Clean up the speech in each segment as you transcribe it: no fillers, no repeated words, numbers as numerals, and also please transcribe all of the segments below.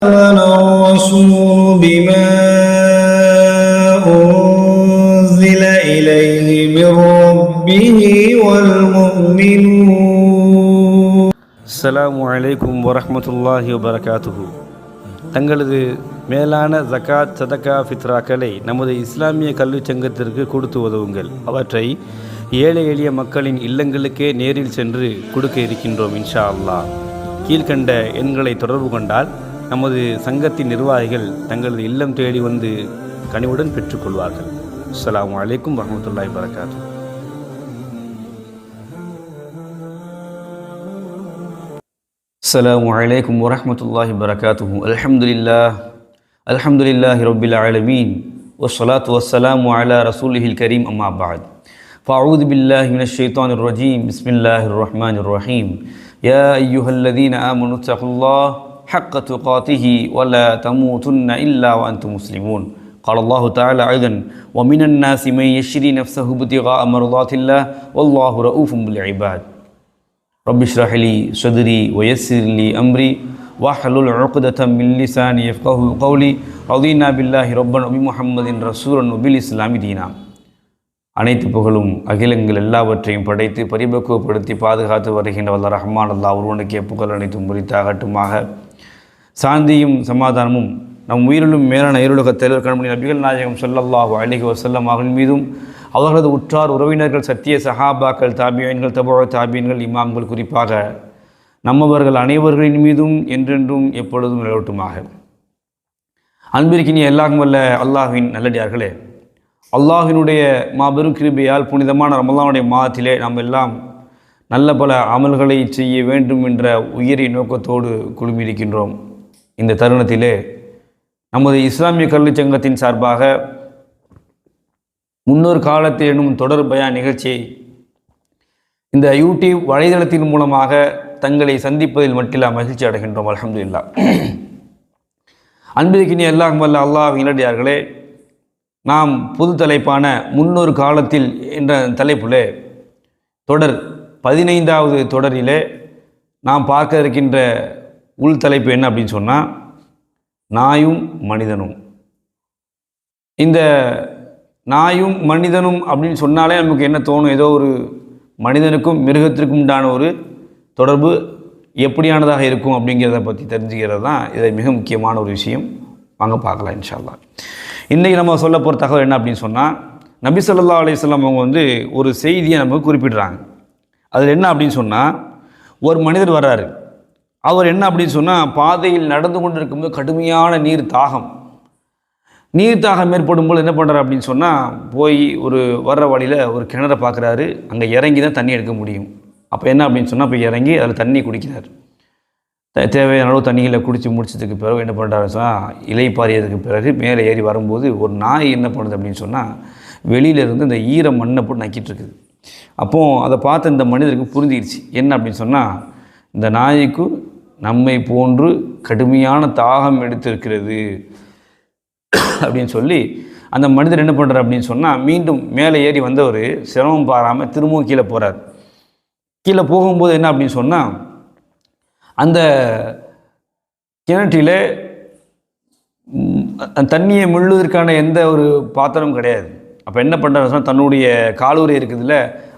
آمن الرسول بما أنزل إليه من ربه والمؤمنون. السلام عليكم ورحمة الله وبركاته. தங்களது மேலான ஜகாத் சதகா ஃபித்ராக்களை நமது இஸ்லாமிய கல்விச் சங்கத்திற்கு கொடுத்து உதவுங்கள். அவற்றை ஏழை எளிய மக்களின் இல்லங்களுக்கே நேரில் சென்று கொடுக்க இருக்கின்றோம் இன்ஷா அல்லாஹ். கீழ்கண்ட எண்களை தொடர்பு கொண்டால் நமது சங்கத்தின் நிர்வாகிகள் தங்களது இல்லம் தேடி வந்து கனிவுடன் பெற்றுக்கொள்வார்கள். அஸ்ஸலாமு அலைக்கும் வரஹ்மத்துல்லாஹி வபரகாத்துஹு. அஸ்ஸலாமு அலைக்கும் வரஹ்மத்துல்லாஹி வபரகாத்துஹு. அல்ஹம்துலில்லாஹி ரப்பில் ஆலமீன் வஸ்ஸலாத்து வஸ்ஸலாமு அலா ரசூலிஹில் கரீம் அம்மா பஅத். ஃபஅஊது பில்லாஹி மினஷ் ஷைத்தானிர் ரஜீம். பிஸ்மில்லாஹிர் ரஹ்மானிர் ரஹீம். யா அய்யுஹல்லதீன ஆமனு தகுல்லாஹ் ஹக்க துகாத்திஹி வலா தமூதுன்ன இல்லா வஅன்தும் முஸ்லிமூன். قال الله تعالى أيضا ومن الناس من يشري نفسه ابتغاء مرضات الله والله رؤوف بالعباد. رب اشرح لي صدري ويسر لي أمري واحلل عقدة من لساني يفقهوا قولي. رضينا بالله ربا وبمحمد رسولا وبالإسلام دينا. அனைத்து புகழும் அகிலங்கள் எல்லாவற்றையும் படைத்து பரிபக்குவப்படுத்தி பாதுகாத்து வருகின்ற வல்ல ரஹ்மான் அல்லாஹ் ஒருவனுக்கே புகழ் அனைத்தும் உரித்தாகட்டுமாக. சாந்தியும் சமாதானமும் நம் உயிரிலும் மேலான இருளுக தலைவர் கண்மணி நபிகள் நாயகம் ஸல்லல்லாஹு அலைஹி வஸல்லம் அவர்கள் மீதும் அவர்களது உற்றார் உறவினர்கள் சத்திய சஹாபாக்கள் தாபியீன்கள் தபூ தாபியீன்கள் இமாம்கள் குறிப்பாக நம்மவர்கள் அனைவர்களின் மீதும் என்றென்றும் எப்பொழுதும் நிலவட்டுமாக. அன்பிற்கினிய எல்லாரும் வல்ல அல்லாஹ்வின் நல்லடியார்களே, அல்லாஹினுடைய மாபெரும் கிருபையால் புனிதமான ரமலானுடைய மாதத்திலே நாம் எல்லாம் நல்ல பல அமல்களை செய்ய வேண்டும் என்ற உயரிய நோக்கத்தோடு குழுமியிருக்கின்றோம். இந்த தருணத்திலே நமது இஸ்லாமிய கல்விச் சங்கத்தின் சார்பாக முன்னொரு காலத்தில் எனும் தொடர் பயான் நிகழ்ச்சியை இந்த யூடியூப் வலைதளத்தின் மூலமாக தங்களை சந்திப்பதில் மட்டில்லா மகிழ்ச்சி அடைகின்றோம். அல்ஹம்துலில்லாஹ். அன்பிற்கினிய எல்லாரும் வல்ல அல்லாஹ்வின் நல்லடியார்களே, நாம் புது தலைப்பான முன்னொரு காலத்தில் என்ற தலைப்பிலே தொடர் 15வது தொடரிலே நாம் பார்க்க இருக்கின்ற உள் தலைப்பு என்ன அப்படின்னு சொன்னால், நாயும் மனிதனும். இந்த நாயும் மனிதனும் அப்படின்னு சொன்னாலே நமக்கு என்ன தோணும்? ஏதோ ஒரு மனிதனுக்கும் மிருகத்திற்கும் உண்டான ஒரு தொடர்பு எப்படியானதாக இருக்கும் அப்படிங்கிறத பற்றி தெரிஞ்சுக்கிறது தான் இதை மிக முக்கியமான ஒரு விஷயம். வாங்க பார்க்கலாம் இன்ஷா அல்லாஹ். இன்றைக்கி நம்ம சொல்ல போகிற தகவல் என்ன அப்படின்னு சொன்னால், நபி ஸல்லல்லாஹு அலைஹி வஸல்லம் அவங்க ஒரு செய்தியை நமக்கு குறிப்பிடுறாங்க. அதில் என்ன அப்படின்னு சொன்னால், ஒரு மனிதர் வர்றாரு. அவர் என்ன அப்படின்னு சொன்னால், பாதையில் நடந்து கொண்டு இருக்கும்போது கடுமையான நீர் தாகம் ஏற்படும் போது என்ன பண்ணுறாரு அப்படின்னு சொன்னால், போய் ஒரு வர்ற வழியில் ஒரு கிணறை பார்க்குறாரு. அங்கே இறங்கி தான் தண்ணி எடுக்க முடியும். அப்போ என்ன அப்படின்னு சொன்னால், இப்போ இறங்கி அதில் தண்ணி குடிக்கிறார். தேவையான அளவு தண்ணிகளை குடித்து முடிச்சதுக்கு பிறகு என்ன பண்ணுறாரு சொன்னால், இலை பாரியதுக்கு பிறகு மேலே ஏறி வரும்போது ஒரு நாய் என்ன பண்ணுது அப்படின்னு சொன்னால், வெளியிலேருந்து இந்த ஈர மண்ணை போட்டு நக்கிட்டு இருக்குது. அப்போது அதை பார்த்து இந்த மனிதருக்கு புரிஞ்சிடுச்சு. என்ன அப்படின்னு சொன்னால், இந்த நாய்க்கு நம்மை போன்று கடுமையான தாகம் எடுத்திருக்கிறது அப்படின்னு சொல்லி அந்த மனிதர் என்ன பண்ணுறார் அப்படின்னு சொன்னால், மீண்டும் மேலே ஏறி வந்தவர் சிரமம் பாராமல் திரும்பவும் கீழே போகிறார். கீழே போகும்போது என்ன அப்படின்னு சொன்னால், அந்த கிணற்றில் தண்ணியை முள்ளுவதற்கான எந்த ஒரு பாத்திரமும் கிடையாது. அப்போ என்ன பண்ணுறாரு சொன்னால், தன்னுடைய காலூரை இருக்குதுல்ல,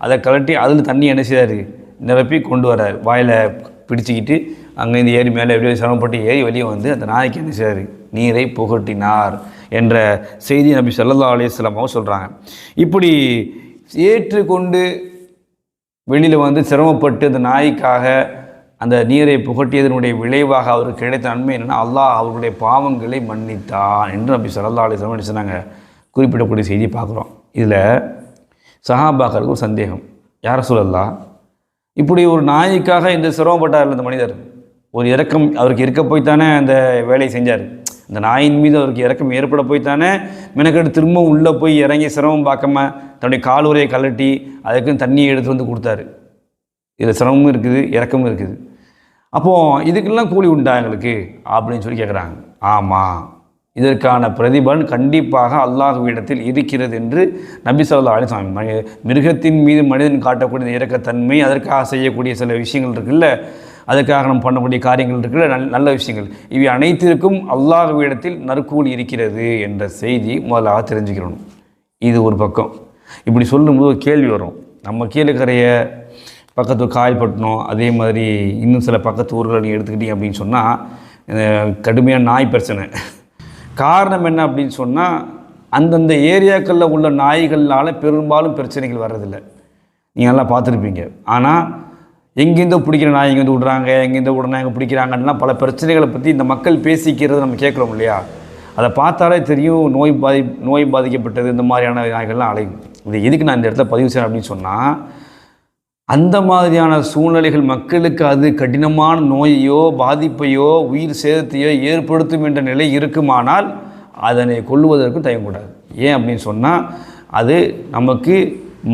அதை கலட்டி அதில் தண்ணி என்ன செய்கிறாரு, நிரப்பி கொண்டு வர்றாரு. வாயில் பிடிச்சிக்கிட்டு அங்கேருந்து ஏறி மேலே எப்படியோ சிரமப்பட்டு ஏறி வெளியே வந்து அந்த நாய்க்கு என்ன செய்கிறாரு, நீரை புகட்டினார் என்ற செய்தி நபி ஸல்லல்லாஹு அலைஹி வஸல்லம் அவங்க சொல்கிறாங்க. இப்படி ஏற்றுக்கொண்டு வெளியில் வந்து சிரமப்பட்டு அந்த நாய்க்காக அந்த நீரை புகட்டியதனுடைய விளைவாக அவருக்கு கிடைத்த நன்மை என்னென்னா, அல்லாஹ் அவர்களுடைய பாவங்களை மன்னித்தான் என்று நபி ஸல்லல்லாஹு அலைஹி வஸல்லம் சொன்னாங்க. குறிப்பிடக்கூடிய செய்தி பார்க்குறோம். இதில் சஹாபாக்களுக்கு ஒரு சந்தேகம். யார் ரசூலல்லாஹ், இப்படி ஒரு நாய்க்காக இந்த சிரமப்பட்டார் இந்த மனிதர், ஒரு இரக்கம் அவருக்கு இருக்க போய்த்தானே அந்த வேலையை செஞ்சார். அந்த நாயின் மீது அவருக்கு இரக்கம் ஏற்பட போய்த்தானே மெனக்கெட்டு திரும்பவும் உள்ளே போய் இறங்கி சிரமம் பார்க்காம தன்னுடைய காலுரையை கலட்டி அதுக்குன்னு தண்ணியை எடுத்து வந்து கொடுத்தாரு. இதில் சிரமமும் இருக்குது, இரக்கமும் இருக்குது. அப்போது இதுக்கெல்லாம் கூலி உண்டா எங்களுக்கு அப்படின்னு சொல்லி கேட்குறாங்க. ஆமாம், இதற்கான பிரதிபலன் கண்டிப்பாக அல்லாஹ்விடத்தில் இருக்கிறது என்று நபி ஸல்லல்லாஹு அலைஹி வஸல்லம். மிருகத்தின் மீது மனிதன் காட்டக்கூடிய இரக்கத்தன்மை, அதற்காக செய்யக்கூடிய சில விஷயங்கள் இருக்குல்ல, அதுக்காக நம்ம பண்ணக்கூடிய காரியங்கள் இருக்கிற நல்ல விஷயங்கள், இவை அனைத்திற்கும் அல்லாஹ்விடத்தில் நற்கூலி இருக்கிறது என்ற செய்தி முதலாக தெரிஞ்சுக்கிறணும். இது ஒரு பக்கம். இப்படி சொல்லும்போது ஒரு கேள்வி வரும். நம்ம கீழக்கரைய பக்கத்து காயல்பட்டணும், அதே மாதிரி இன்னும் சில பக்கத்து ஊர்களை நீங்கள் எடுத்துக்கிட்டீங்க அப்படின்னு சொன்னால் கடுமையான நாய் பிரச்சனை. காரணம் என்ன அப்படின்னு சொன்னால், அந்தந்த ஏரியாக்களில் உள்ள நாய்கள்னால பெரும்பாலும் பிரச்சனைகள் வர்றதில்லை. நீங்கள் நல்லா பார்த்துருப்பீங்க. ஆனால் எங்கேருந்தோ பிடிக்கிற நாய் எங்கேருந்து விடுறாங்க, எங்கேருந்தோ விடுறாங்க, எங்கே பிடிக்கிறாங்கன்னா பல பிரச்சனைகளை பற்றி இந்த மக்கள் பேசிக்கிறது நம்ம கேட்குறோம் இல்லையா? அதை பார்த்தாலே தெரியும் நோய் பாதிக்கப்பட்டது இந்த மாதிரியான நாய்கள்லாம் அலையும். இது எதுக்கு நான் இந்த இடத்துல பதிவு செய்கிறேன் அப்படின்னு சொன்னால், அந்த மாதிரியான சூழ்நிலைகள் மக்களுக்கு அது கடினமான நோயையோ பாதிப்பையோ உயிர் சேதத்தையோ ஏற்படுத்தும் என்ற நிலை இருக்குமானால் அதனை கொல்லுவதற்கும் தயங்கக்கூடாது. ஏன் அப்படின்னு சொன்னால், அது நமக்கு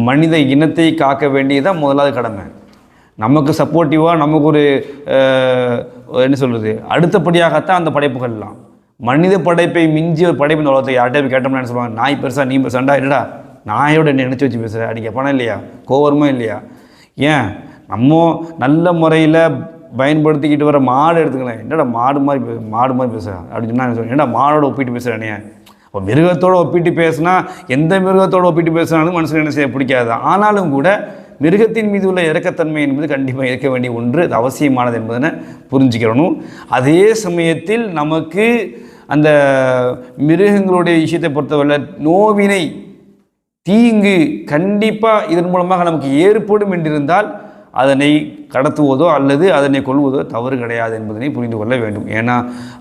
மனித இனத்தை காக்க வேண்டியதான் முதலாவது கடமை. நமக்கு சப்போர்ட்டிவாக நமக்கு ஒரு என்ன சொல்கிறது அடுத்தபடியாகத்தான் அந்த படைப்புகள்லாம். மனித படைப்பை மிஞ்சிய ஒரு படைப்பு இந்த உலகத்தை யார்கிட்ட கேட்டோம்னா என்ன சொல்லுவாங்க, நாய் பெருசா நீ பெருசாண்டா, இல்லைடா நாயோட என்ன நினச்சி வச்சு பேசுகிற, அடிக்க பணம் இல்லையா, கோவரமா இல்லையா? ஏன் நம்ம நல்ல முறையில் பயன்படுத்திக்கிட்டு வர மாடு எடுத்துக்கலாம், என்னடா மாடு மாதிரி பேசுகிறேன் அப்படின்னு சொன்னால் என்னடா மாடோட ஒப்பிட்டு பேசுகிறேனே. இப்போ மிருகத்தோடு ஒப்பிட்டு பேசுனா, எந்த மிருகத்தோடு ஒப்பிட்டு பேசுனாலும் மனுஷன் என்ன செய்ய பிடிக்காது. ஆனாலும் கூட மிருகத்தின் மீது உள்ள இறக்கத்தன்மை என்பது கண்டிப்பாக இருக்க வேண்டிய ஒன்று, அது அவசியமானது என்பதனை புரிஞ்சுக்கிறணும். அதே சமயத்தில் நமக்கு அந்த மிருகங்களுடைய விஷயத்தை பொறுத்தவரை நோவினை தீங்கு கண்டிப்பாக இதன் மூலமாக நமக்கு ஏற்படும் என்றிருந்தால் அதனை கடத்துவதோ அல்லது அதனை கொள்வதோ தவறு கிடையாது என்பதனை புரிந்து கொள்ள வேண்டும். ஏன்னா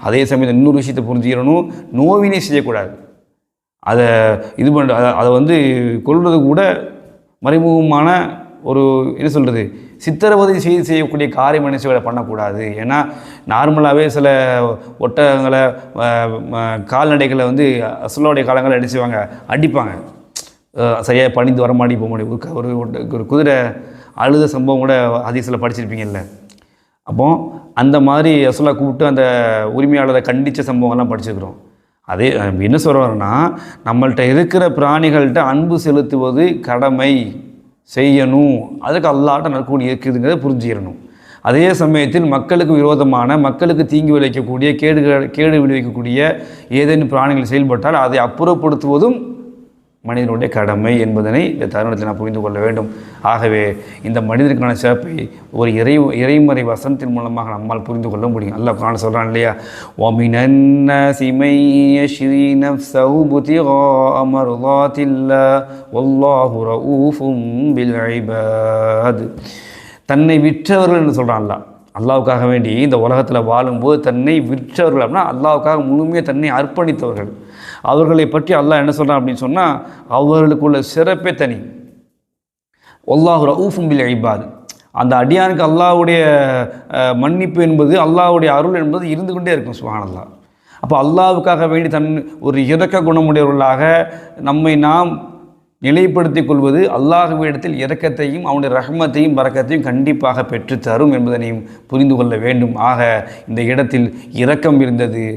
அதே சமயத்தில் இன்னொரு விஷயத்தை புரிஞ்சுக்கிறணும், நோவினை செய்யக்கூடாது. அதை இது பண்ண அதை கொள்வது கூட மறைமுகமான ஒரு என்ன சொல்கிறது சித்திரவதை செய்யக்கூடிய காரியம் என்ன பண்ணக்கூடாது. ஏன்னா நார்மலாகவே சில ஒட்டகங்களை கால்நடைகளை அசலோடைய காலங்களில் என்ன செய்வாங்க, அடிப்பாங்க, சரியாக பணிந்து வரமாடி போக முடியும். ஒரு குதிரை அழுத சம்பவம் கூட ஹதீஸில் படிச்சிருப்பீங்கல்ல. அப்போ அந்த மாதிரி அசலாக கூப்பிட்டு அந்த உரிமையாளரை கண்டித்த சம்பவங்கள்லாம் படிச்சிருக்கிறோம். அதே என்ன சொல்கிறோன்னா, நம்மள்கிட்ட இருக்கிற பிராணிகள்கிட்ட அன்பு செலுத்துவது கடமை, செய்யணும், அதுக்கு அல்லாஹ்ட்ட நற்கூலி இருக்குதுங்கிறத புரிஞ்சுக்கிறணும். அதே சமயத்தில் மக்களுக்கு விரோதமான, மக்களுக்கு தீங்கு விளைவிக்கக்கூடிய, கேடு விளைவிக்கக்கூடிய ஏதேனும் பிராணிகள் செயல்பட்டால் அதை அப்புறப்படுத்துவதும் மனிதனுடைய கடமை என்பதனை இந்த தருணத்தில் நான் புரிந்து கொள்ள வேண்டும். ஆகவே இந்த மனிதனுக்கான சிறப்பை ஒரு இறைமறை வசனத்தின் மூலமாக நம்மால் புரிந்து கொள்ள முடியும். அல்லாஹ் குர்ஆன் சொல்கிறான் இல்லையா, வமினன் நாஸி மன் யஷ்ரி நஃப்ஸஹு புத்திகா மர்தாத்தில்லாஹ் வல்லாஹு ரഊஃபும் பில் இபாத். தன்னை விற்றவர்கள் என்று சொல்கிறான் அல்லாஹ்வுக்காக வேண்டி இந்த உலகத்தில் வாழும்போது தன்னை விற்றவர்கள் அப்படின்னா அல்லாஹ்வுக்காக முழுமையாக தன்னை அர்ப்பணித்தவர்கள். அவர்களை பற்றி அல்லாஹ் என்ன சொல்கிறான் அப்படின்னு சொன்னால், அவர்களுக்குள்ள சிறப்பே தனி. வல்லாஹு ரഊஃபும் பில் இபாத். அந்த அடியானுக்கு அல்லாஹ்வுடைய மன்னிப்பு என்பது, அல்லாஹ்வுடைய அருள் என்பது இருந்து கொண்டே இருக்கும். சுப்ஹானல்லாஹ். அப்போ அல்லாஹ்வுக்காக வேண்டி ஒரு இரக்க குணமுடையவர்களாக நம்மை நாம் நிலைப்படுத்திக் கொள்வது அல்லாஹ்விடத்தில் இரக்கத்தையும் அவனுடைய ரஹ்மத்தையும் பரக்கத்தையும் கண்டிப்பாக பெற்று தரும் என்பதனையும் புரிந்து கொள்ள வேண்டும். ஆக இந்த இடத்தில் இரக்கம் இருந்தது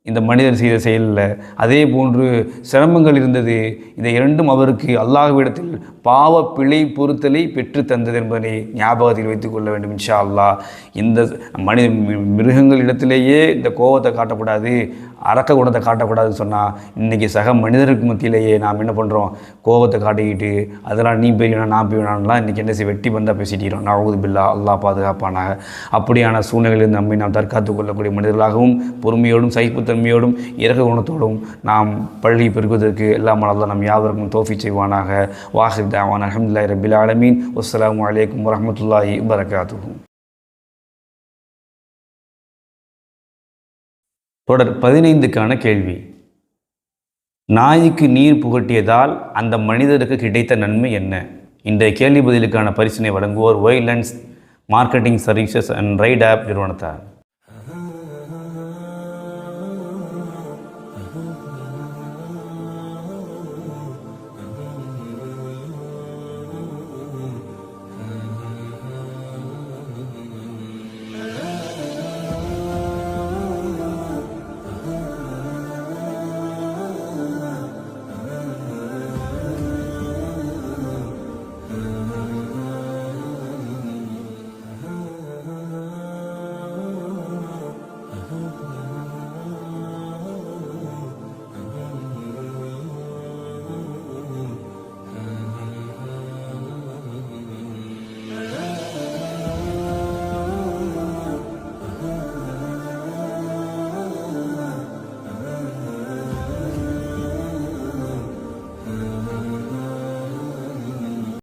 இந்த மனிதர் செய்த செயலில், அதே போன்று சிரமங்கள் இருந்தது. இந்த இரண்டும் அவருக்கு அல்லாஹ்விடத்தில் பாவ பிழை பொறுத்தலை பெற்று தந்தது என்பதனை ஞாபகத்தில் வைத்துக் கொள்ள வேண்டும். இன்ஷா அல்லாஹ் இந்த மிருகங்களிடத்திலேயே இந்த கோபத்தை காட்டக்கூடாது, அரக்க குணத்தை காட்டக்கூடாதுன்னு சொன்னால், இன்றைக்கி சக மனிதருக்கு மத்தியிலேயே நாம் என்ன பண்ணுறோம், கோபத்தை காட்டிக்கிட்டு அதெல்லாம் நீ பெரியனா நான் பெரியனான்லாம் இன்றைக்கி என்ன வெட்டி வந்தால் பேசிக்கிறோம். நஅஊது பில்லாஹ், அல்லாஹ் பாதுகாப்பானாக. அப்படியான சூழ்நிலையில் நம்மை நாம் தற்காத்து கொள்ளக்கூடிய மனிதர்களாகவும் பொறுமையோடும் சகிப்புத்தன்மையோடும் இரக்க குணத்தோடும் நாம் பழகி பெருக்குவதற்கு எல்லாம் அல்லாஹ் நம் யாவருக்கும் தௌஃபீக் செய்வானாக. வாஹிர் தஅவானா அல்ஹம்துலில்லாஹி ரப்பில் ஆலமீன். வஸ்ஸலாமு அலைக்கும் வரஹ்மத்துல்லாஹி வபரகாத்துஹு. தொடர் 15க்கான கேள்வி. நாய்க்கு நீர் புகட்டியதால் அந்த மனிதருக்கு கிடைத்த நன்மை என்ன? இன்றைய கேள்வி பதிலுக்கான பரிசினை வழங்குவோர் Wildlines Marketing Services and Right App நிறுவனத்தார்.